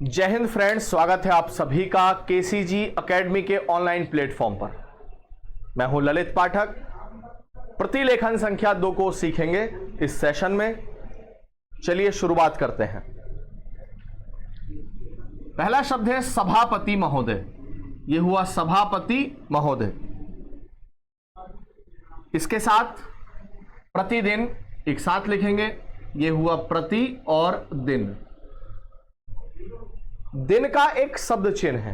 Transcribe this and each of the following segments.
जय हिंद फ्रेंड्स, स्वागत है आप सभी का केसीजी एकेडमी के ऑनलाइन प्लेटफॉर्म पर। मैं हूं ललित पाठक। प्रतिलेखन संख्या 2 को सीखेंगे इस सेशन में। चलिए शुरुआत करते हैं। पहला शब्द है सभापति महोदय। यह हुआ सभापति महोदय। इसके साथ प्रतिदिन एक साथ लिखेंगे। यह हुआ प्रति और दिन। दिन का एक शब्द चिन्ह है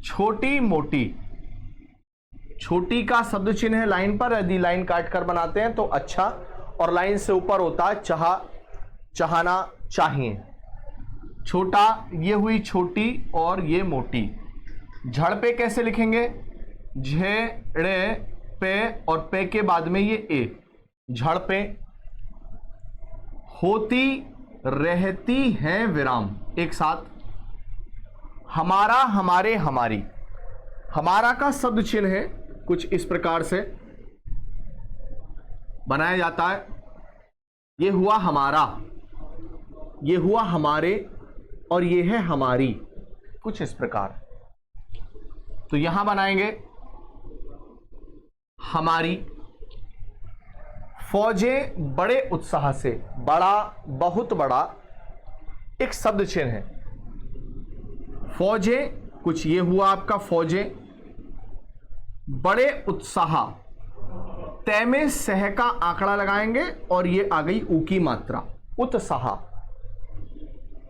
छोटी मोटी। छोटी का शब्द चिन्ह है लाइन पर। यदि लाइन काट कर बनाते हैं तो अच्छा, और लाइन से ऊपर होता है चाह, चाहना, चाहिए। छोटा ये हुई छोटी और ये मोटी। झड़ पे कैसे लिखेंगे? झेड़े पे और पे के बाद में ये ए, झड़ पे। होती रहती हैं विराम, एक साथ। हमारा, हमारे, हमारी। हमारा का शब्द चिन्ह है कुछ इस प्रकार से बनाया जाता है। यह हुआ हमारा, यह हुआ हमारे, और यह है हमारी, कुछ इस प्रकार। तो यहां बनाएंगे हमारी। फौजें बड़े उत्साह से। बड़ा, बहुत बड़ा एक शब्द चिन्ह है। फौजें कुछ ये हुआ आपका फौजें। बड़े उत्साह, तय में सह का आंकड़ा लगाएंगे और ये आ गई ऊ की मात्रा, उत्साह।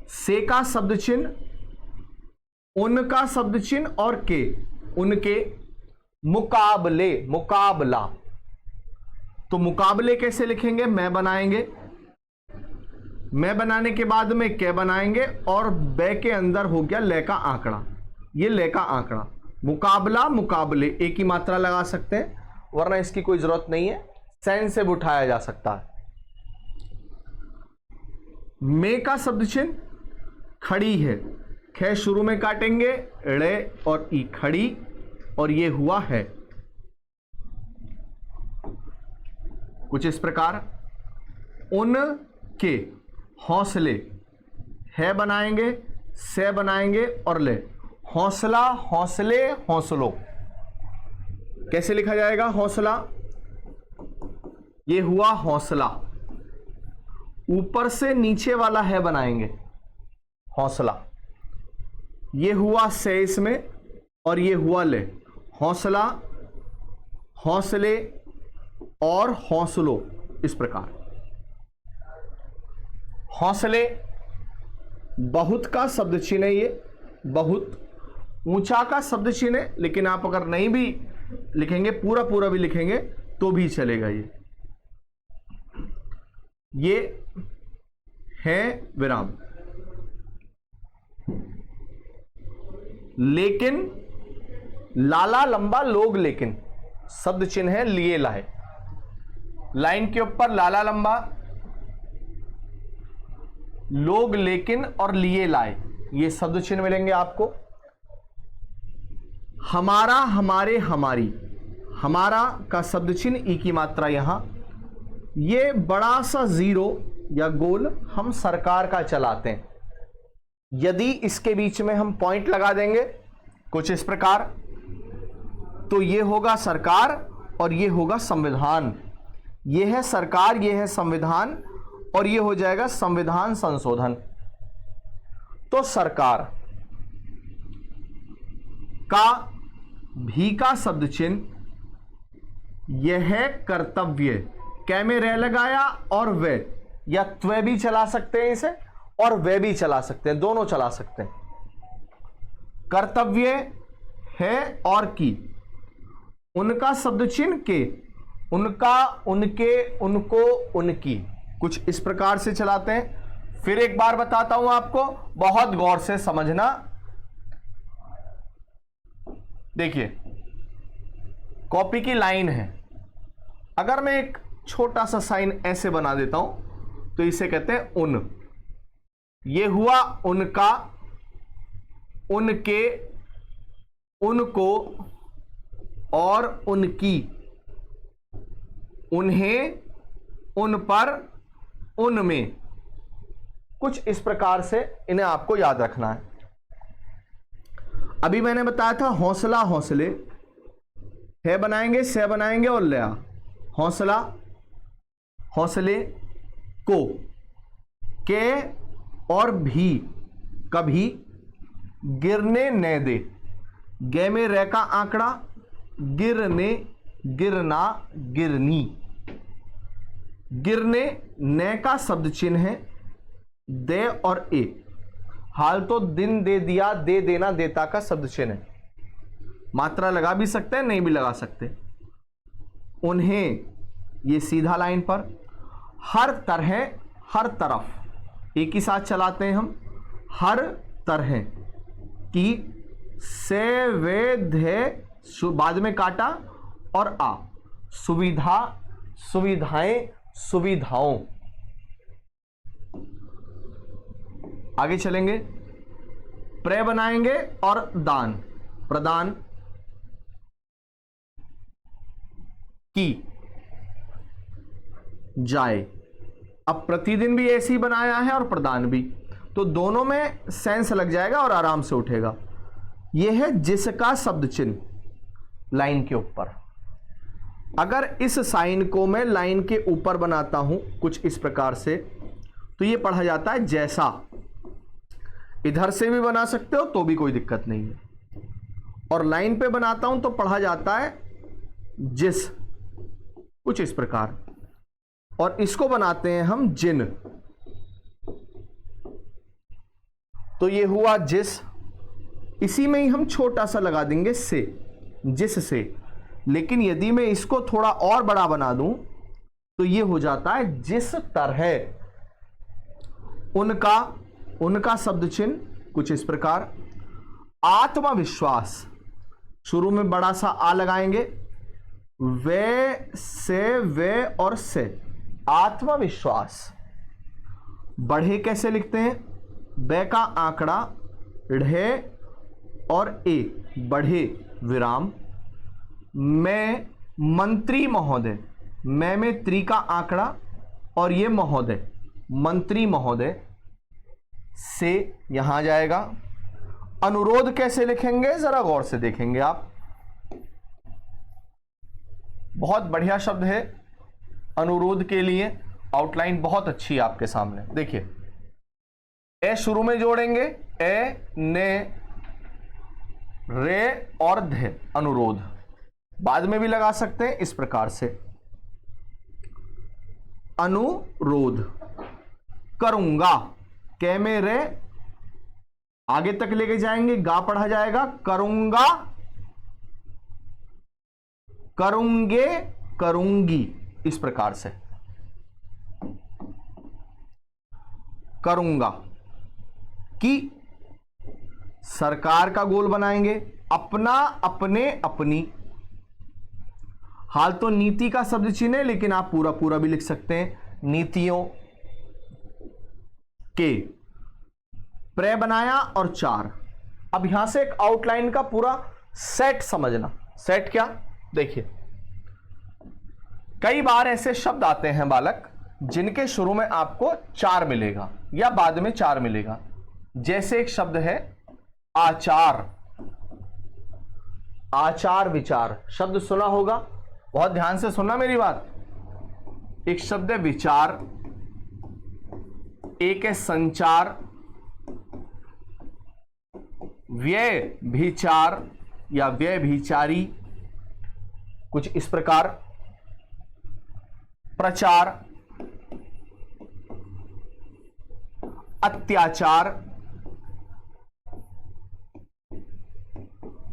से का शब्द चिन्ह, उनका शब्द चिन्ह और के, उनके। मुकाबले, मुकाबला। तो मुकाबले कैसे लिखेंगे? मैं बनाएंगे। मैं बनाने के बाद में कै बनाएंगे और बे के अंदर हो गया ले का आंकड़ा। ये ले का आंकड़ा। मुकाबला, मुकाबले, एक ही मात्रा लगा सकते हैं, वरना इसकी कोई जरूरत नहीं है। सैन से उठाया जा सकता है। मे का शब्द चिन्ह खड़ी है। खे शुरू में काटेंगे, ड़े और ई, खड़ी, और ये हुआ है कुछ इस प्रकार। उनके हौसले, है बनाएंगे, से बनाएंगे और ले। हौसला, हौसले, हौसलों। कैसे लिखा जाएगा? हौसला, ये हुआ हौसला। ऊपर से नीचे वाला है बनाएंगे, हौसला। ये हुआ से इसमें, और ये हुआ ले। हौसला, हौसले और हौसलों, इस प्रकार। हौसले बहुत का शब्द चिन्ह है। ये बहुत ऊंचा का शब्द चिन्ह है, लेकिन आप अगर नहीं भी लिखेंगे, पूरा पूरा भी लिखेंगे तो भी चलेगा। ये है विराम। लेकिन, लाला लंबा, लोग लेकिन, शब्द चिन्ह है लिए लाए। लाइन के ऊपर लाला लंबा, लोग लेकिन और लिए लाए, ये शब्द चिन्ह मिलेंगे आपको। हमारा, हमारे, हमारी। हमारा का शब्द चिन्ह ई की मात्रा यहां। ये बड़ा सा जीरो या गोल हम सरकार का चलाते हैं। यदि इसके बीच में हम पॉइंट लगा देंगे कुछ इस प्रकार, तो ये होगा सरकार और ये होगा संविधान। ये है सरकार, ये है संविधान, और ये हो जाएगा संविधान संशोधन। तो सरकार का भी का शब्द चिन्ह यह है कर्तव्य। कै में रह लगाया और वे, या त्वे भी चला सकते हैं इसे, और वे भी चला सकते हैं, दोनों चला सकते हैं। कर्तव्य है और की। उनका शब्द चिन्ह के, उनका, उनके, उनको, उनकी, कुछ इस प्रकार से चलाते हैं। फिर एक बार बताता हूं आपको, बहुत गौर से समझना। देखिए, कॉपी की लाइन है। अगर मैं एक छोटा सा साइन ऐसे बना देता हूं तो इसे कहते हैं उन। ये हुआ उनका, उनके, उनको और उनकी। उन्हें, उन पर, उनमें, कुछ इस प्रकार से इन्हें आपको याद रखना है। अभी मैंने बताया था हौसला हौसले, है बनाएंगे, से बनाएंगे और ले आ। हौसला हौसले को, के और भी कभी गिरने न दे। गे में रे का आंकड़ा, गिरने गिरना गिरनी। गिरने न का शब्द चिन्ह है, दे और ए। हाल तो दिन दे दिया, दे देना देता का शब्द चिन्ह है। मात्रा लगा भी सकते हैं, नहीं भी लगा सकते। उन्हें, ये सीधा लाइन पर, हर तरह हर तरफ, एक ही साथ चलाते हैं हम, हर तरह की, से वे धे बाद में काटा और आ, सुविधा सुविधाएं सुविधाओं। आगे चलेंगे, प्रे बनाएंगे और दान, प्रदान की जाए। अब प्रतिदिन भी ऐसे ही बनाया है और प्रदान भी, तो दोनों में सेंस लग जाएगा और आराम से उठेगा। यह है जिसका शब्द चिन्ह लाइन के ऊपर। अगर इस साइन को मैं लाइन के ऊपर बनाता हूं कुछ इस प्रकार से, तो यह पढ़ा जाता है जैसा। इधर से भी बना सकते हो तो भी कोई दिक्कत नहीं है। और लाइन पे बनाता हूं तो पढ़ा जाता है जिस, कुछ इस प्रकार। और इसको बनाते हैं हम जिन, तो ये हुआ जिस। इसी में ही हम छोटा सा लगा देंगे से, जिस से। लेकिन यदि मैं इसको थोड़ा और बड़ा बना दूं तो ये हो जाता है जिस तरह। उनका, उनका शब्द चिन्ह कुछ इस प्रकार। आत्मविश्वास, शुरू में बड़ा सा आ लगाएंगे, वे से, वे और से। आत्मविश्वास। बढ़े कैसे लिखते हैं, बे का आंकड़ा, ढे और ए, बढ़े विराम। मैं मंत्री महोदय, मैं में त्री का आंकड़ा और ये महोदय, मंत्री महोदय से यहां जाएगा। अनुरोध कैसे लिखेंगे जरा गौर से देखेंगे आप, बहुत बढ़िया शब्द है अनुरोध के लिए। आउटलाइन बहुत अच्छी है आपके सामने, देखिए। ए शुरू में जोड़ेंगे, ए ने रे और धे, अनुरोध। बाद में भी लगा सकते हैं इस प्रकार से, अनुरोध करूंगा। कै में रे, आगे तक लेके जाएंगे, गा पढ़ा जाएगा, करूंगा, करूंगे, करूंगी, इस प्रकार से। करूंगा कि, सरकार का गोल बनाएंगे, अपना, अपने, अपनी। हाल तो नीति का शब्द चिन्ह है, लेकिन आप पूरा पूरा भी लिख सकते हैं, नीतियों के। प्रे बनाया और चार। अब यहां से एक आउटलाइन का पूरा सेट समझना। सेट क्या, देखिए। कई बार ऐसे शब्द आते हैं बालक जिनके शुरू में आपको चार मिलेगा या बाद में चार मिलेगा। जैसे एक शब्द है आचार, आचार विचार, शब्द सुना होगा, बहुत ध्यान से सुनना मेरी बात। एक शब्द है विचार, एक है संचार, व्यय भीचार या व्यय भीचारी, कुछ इस प्रकार। प्रचार, अत्याचार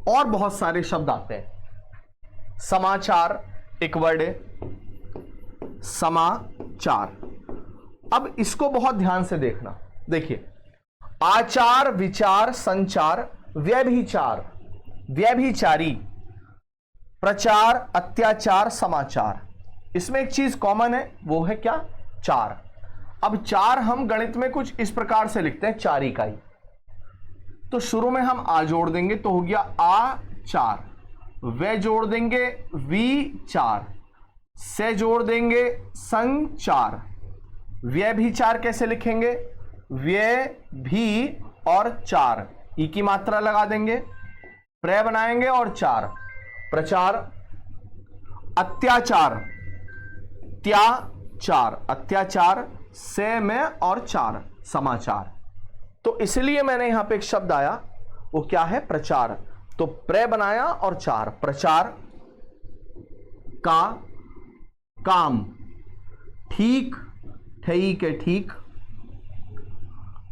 और बहुत सारे शब्द आते हैं। समाचार एक वर्ड है, समाचार। अब इसको बहुत ध्यान से देखना, देखिए। आचार विचार संचार व्यभिचार व्यभिचारी प्रचार अत्याचार समाचार। इसमें एक चीज कॉमन है, वो है क्या, चार। अब चार हम गणित में कुछ इस प्रकार से लिखते हैं, चार इकाई। तो शुरू में हम आ जोड़ देंगे तो हो गया आ चार, वे जोड़ देंगे वी चार, से जोड़ देंगे संग चार। व्यय भी चार कैसे लिखेंगे, व्यय भी और चार, ई की मात्रा लगा देंगे, प्र बनाएंगे और चार, प्रचार, अत्याचार, त्याचार, अत्याचार से में और चार, समाचार। तो इसलिए मैंने यहां पे एक शब्द आया, वो क्या है, प्रचार। तो प्र बनाया और चार, प्रचार का काम, ठीक, ठीक है ठीक,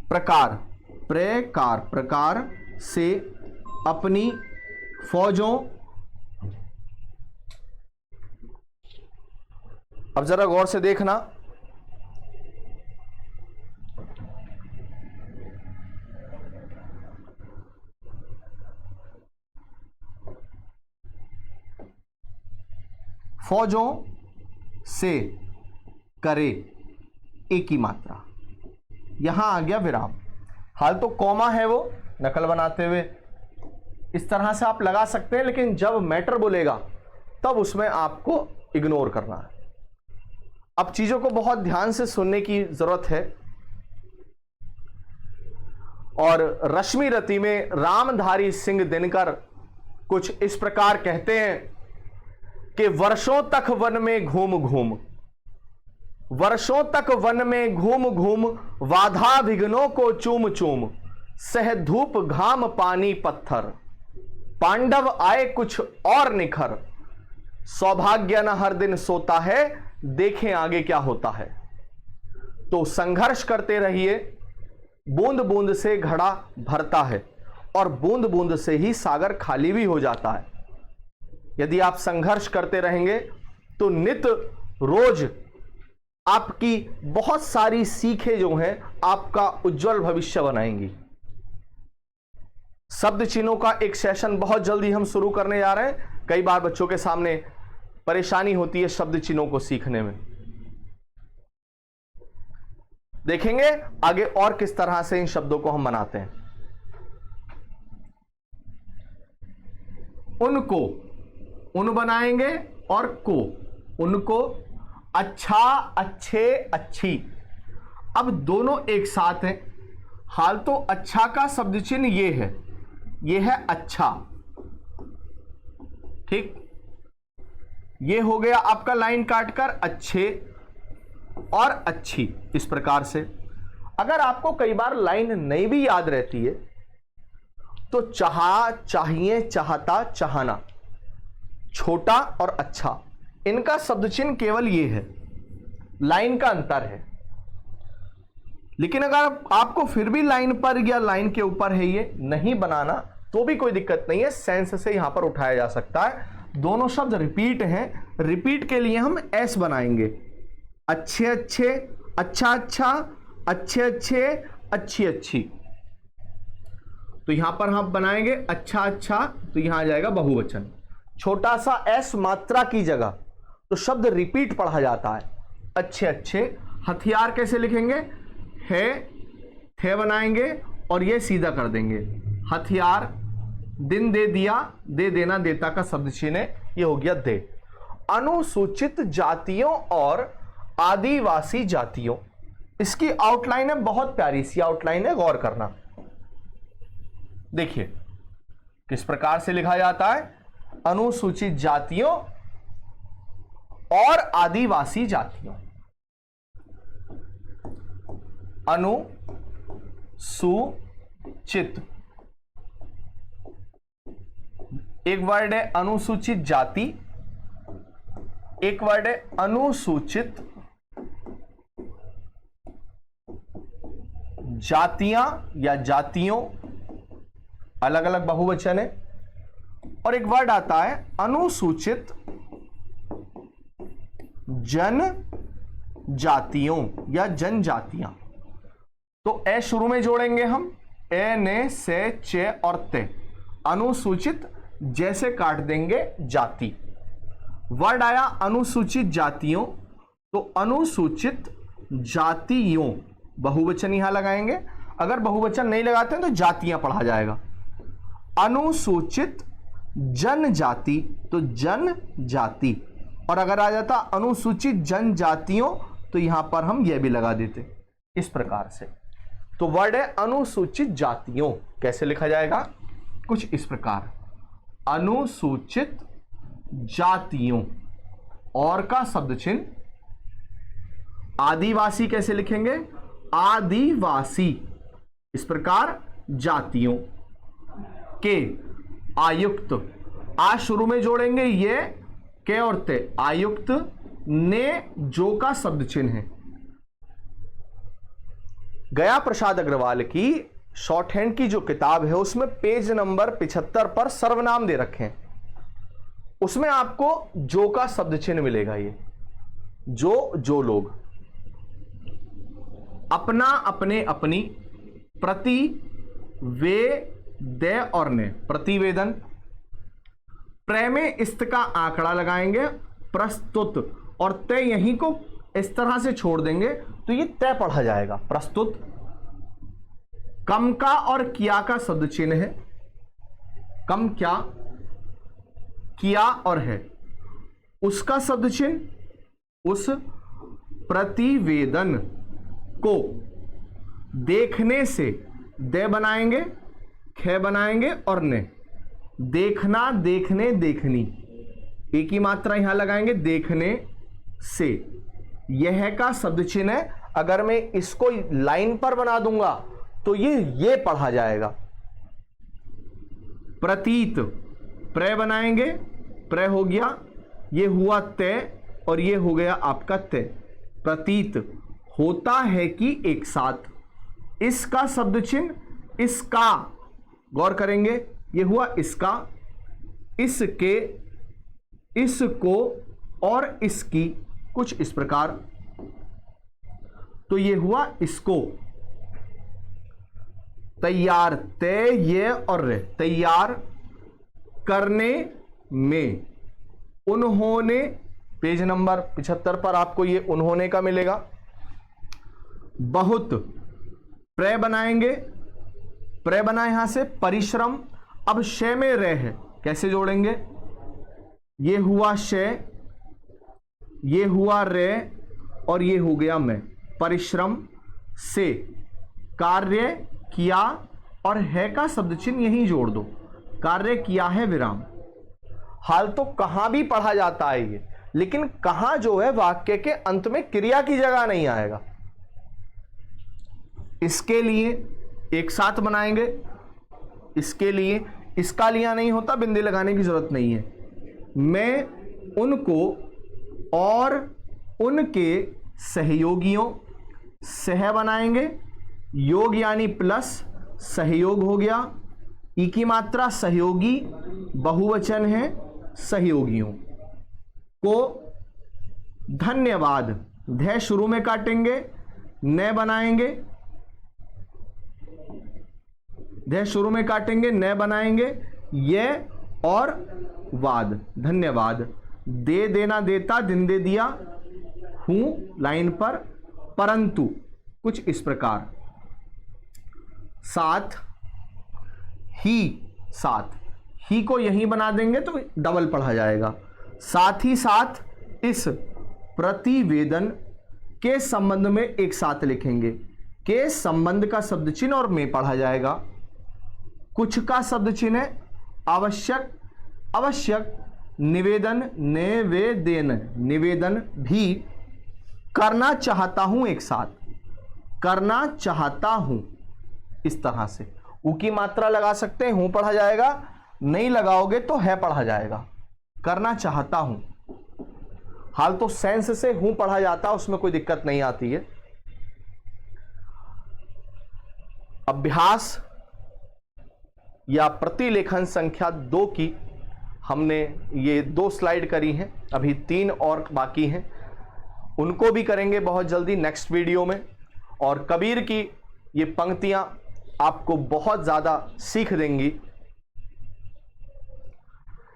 प्रकार, प्रकार, प्रकार से अपनी फौजों, अब जरा गौर से देखना, फौजों से करे, एक ही मात्रा, यहां आ गया विराम। हाल तो कॉमा है वो नकल बनाते हुए, इस तरह से आप लगा सकते हैं, लेकिन जब मैटर बोलेगा तब उसमें आपको इग्नोर करना है। अब चीजों को बहुत ध्यान से सुनने की जरूरत है। और रश्मि रति में रामधारी सिंह दिनकर कुछ इस प्रकार कहते हैं कि वर्षों तक वन में घूम घूम, वर्षों तक वन में घूम घूम, बाधा विघ्नों को चूम चूम, सह धूप घाम पानी पत्थर, पांडव आए कुछ और निखर, सौभाग्य न हर दिन सोता है, देखें आगे क्या होता है। तो संघर्ष करते रहिए, बूंद बूंद से घड़ा भरता है और बूंद बूंद से ही सागर खाली भी हो जाता है। यदि आप संघर्ष करते रहेंगे तो नित रोज आपकी बहुत सारी सीखें जो हैं आपका उज्जवल भविष्य बनाएंगी। शब्द चिन्हों का एक सेशन बहुत जल्दी हम शुरू करने जा रहे हैं। कई बार बच्चों के सामने परेशानी होती है शब्द चिन्हों को सीखने में। देखेंगे आगे और किस तरह से इन शब्दों को हम बनाते हैं। उनको, उन बनाएंगे और को, उनको, अच्छा, अच्छे, अच्छी। अब दोनों एक साथ हैं। हाल तो अच्छा का शब्द चिन्ह ये है अच्छा, ठीक, ये हो गया आपका लाइन काटकर अच्छे और अच्छी। इस प्रकार से अगर आपको कई बार लाइन नहीं भी याद रहती है तो चाहा, चाहिए, चाहता, चाहना, छोटा और अच्छा, इनका शब्द चिन्ह केवल ये है, लाइन का अंतर है। लेकिन अगर आपको फिर भी लाइन पर या लाइन के ऊपर है ये नहीं बनाना तो भी कोई दिक्कत नहीं है, सेंस से यहां पर उठाया जा सकता है। दोनों शब्द रिपीट हैं, रिपीट के लिए हम एस बनाएंगे, अच्छे अच्छे, अच्छा अच्छा, अच्छे अच्छे, अच्छी अच्छी। तो यहां पर हम बनाएंगे अच्छा अच्छा, तो यहां आ जाएगा बहुवचन। छोटा सा एस मात्रा की जगह तो शब्द रिपीट पढ़ा जाता है, अच्छे अच्छे। हथियार कैसे लिखेंगे, है, थे बनाएंगे और ये सीधा कर देंगे, हथियार। दिन दे दिया, दे देना, देता का शब्द चिन्ह ये हो गया दे। अनुसूचित जातियों और आदिवासी जातियों, इसकी आउटलाइन है, बहुत प्यारी सी आउटलाइन है, गौर करना। देखिए किस प्रकार से लिखा जाता है, अनुसूचित जातियों और आदिवासी जातियों। अनुसूचित, एक वर्ड है अनुसूचित जाति, एक वर्ड है अनुसूचित जातियां या जातियों, अलग अलग बहुवचन है। और एक वर्ड आता है अनुसूचित जनजातियों या जनजातियां। तो ए शुरू में जोड़ेंगे हम, ए, ने, से, चे और ते। अनुसूचित जैसे काट देंगे जाति। वर्ड आया अनुसूचित जातियों, तो अनुसूचित जातियों, बहुवचन यहां लगाएंगे। अगर बहुवचन नहीं लगाते हैं तो जातियां पढ़ा जाएगा। अनुसूचित जनजाति, तो जनजाति। और अगर आ जाता अनुसूचित जनजातियों तो यहां पर हम यह भी लगा देते, इस प्रकार से। तो वर्ड है अनुसूचित जातियों। कैसे लिखा जाएगा? कुछ इस प्रकार, अनुसूचित जातियों। और का शब्द चिन्ह आदिवासी। कैसे लिखेंगे? आदिवासी। इस प्रकार जातियों के आयुक्त, आ शुरू में जोड़ेंगे, ये के और ते, आयुक्त ने जो का शब्द चिन्ह है। गया प्रसाद अग्रवाल की शॉर्ट हैंड की जो किताब है उसमें पेज नंबर 75 पर सर्वनाम दे रखे हैं, उसमें आपको जो का शब्द चिन्ह मिलेगा। ये जो लोग, अपना, अपने, अपनी, प्रति, वे, दे और ने, प्रतिवेदन। प्रे में इस्त का आंकड़ा लगाएंगे, प्रस्तुत, और ते यहीं को इस तरह से छोड़ देंगे तो ये तय पढ़ा जाएगा, प्रस्तुत। कम का और किया का शब्द चिन्ह है, कम क्या, किया और है, उसका शब्द चिन्ह उस। प्रतिवेदन को देखने से दे बनाएंगे, खे बनाएंगे और ने, देखना, देखने, देखनी, एक ही मात्रा यहां लगाएंगे, देखने से। यह का शब्द चिन्ह है, अगर मैं इसको लाइन पर बना दूंगा तो ये पढ़ा जाएगा। प्रतीत, प्रे बनाएंगे, प्रे हो गया, ये हुआ तय और ये हो गया आपका तय। प्रतीत होता है कि एक साथ। इसका शब्द चिन्ह इसका, गौर करेंगे, ये हुआ इसका, इसके, इसको और इसकी, कुछ इस प्रकार। तो ये हुआ इसको। तैयार, तय, ये और रे, तैयार करने में। उन्होंने, पेज नंबर 75 पर आपको ये उन्होंने का मिलेगा। बहुत, प्रे बनाएंगे, प्रे बना यहां से, परिश्रम। अब शे में रे है, कैसे जोड़ेंगे? ये हुआ शे, ये हुआ रे और ये हो गया मैं। परिश्रम से, कार्य किया और है का शब्द चिन्ह यहीं जोड़ दो, कार्य किया है विराम। हाल तो कहां भी पढ़ा जाता है ये, लेकिन कहां जो है वाक्य के अंत में क्रिया की जगह नहीं आएगा। इसके लिए एक साथ बनाएंगे, इसके लिए इसका लिया नहीं होता, बिंदी लगाने की जरूरत नहीं है। मैं उनको और उनके सहयोगियों, सह बनाएंगे, योग यानी प्लस, सहयोग हो गया, ई की मात्रा सहयोगी, बहुवचन है, सहयोगियों को। धन्यवाद, ध शुरू में काटेंगे, न बनाएंगे, ध शुरू में काटेंगे, न बनाएंगे, ये और वाद, धन्यवाद। दे, देना, देता, दिन दे दिया, हूं लाइन पर, परंतु, कुछ इस प्रकार। साथ, ही, साथ, ही को यहीं बना देंगे तो डबल पढ़ा जाएगा। साथ ही साथ इस प्रतिवेदन के संबंध में एक साथ लिखेंगे, के संबंध का शब्द चिन्ह और में पढ़ा जाएगा। कुछ का शब्द चिन्ह है, आवश्यक, आवश्यक, निवेदन, निवेदन, निवेदन भी। करना चाहता हूं, एक साथ, करना चाहता हूं, इस तरह से। ऊ की मात्रा लगा सकते हैं, हूं पढ़ा जाएगा, नहीं लगाओगे तो है पढ़ा जाएगा। करना चाहता हूं, हाल तो सेंस से हूं पढ़ा जाता, उसमें कोई दिक्कत नहीं आती है। अभ्यास या प्रतिलेखन संख्या 2 की हमने ये 2 स्लाइड करी हैं, अभी 3 और बाकी हैं, उनको भी करेंगे बहुत जल्दी नेक्स्ट वीडियो में। और कबीर की ये पंक्तियां आपको बहुत ज्यादा सीख देंगी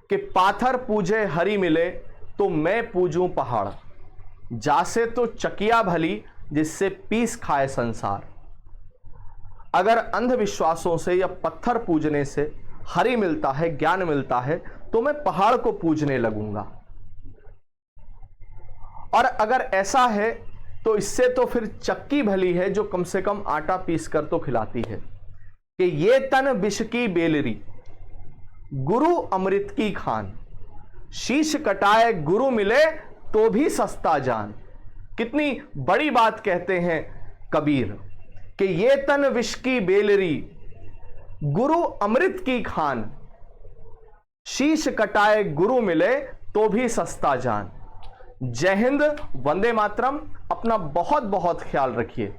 कि पाथर पूजे हरि मिले तो मैं पूजूं पहाड़, जासे तो चकिया भली जिससे पीस खाए संसार। अगर अंधविश्वासों से या पत्थर पूजने से हरि मिलता है, ज्ञान मिलता है, तो मैं पहाड़ को पूजने लगूंगा। और अगर ऐसा है तो इससे तो फिर चक्की भली है जो कम से कम आटा पीस कर तो खिलाती है कि ये तन विष की बेलरी, गुरु अमृत की खान, शीश कटाए गुरु मिले तो भी सस्ता जान। कितनी बड़ी बात कहते हैं कबीर कि ये तन विष की बेलरी, गुरु अमृत की खान, शीश कटाए गुरु मिले तो भी सस्ता जान। जय हिंद, वंदे मातरम। अपना बहुत बहुत ख्याल रखिए।